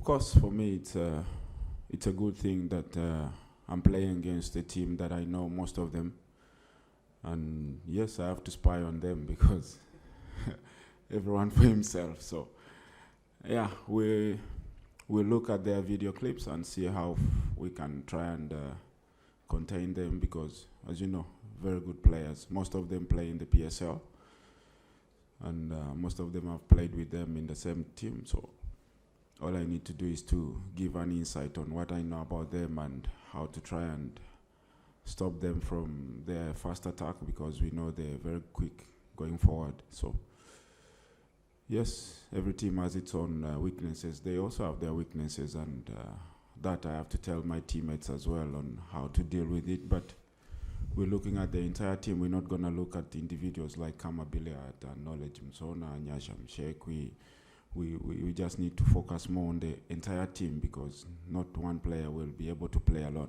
course, for me, it's a good thing that I'm playing against a team that I know most of them. And yes, I have to spy on them because everyone for himself. So yeah, we look at their video clips and see how we can try and contain them because, as you know, very good players. Most of them play in the PSL, and most of them have played with them in the same team. So all I need to do is to give an insight on what I know about them and how to try and stop them from their fast attack, because we know they're very quick going forward. So yes, every team has its own weaknesses. They also have their weaknesses, and that I have to tell my teammates as well on how to deal with it. But we're looking at the entire team. We're not going to look at individuals like Kamabiliat and Knowledge Msona and Yasham Sheikh. We just need to focus more on the entire team, because not one player will be able to play alone.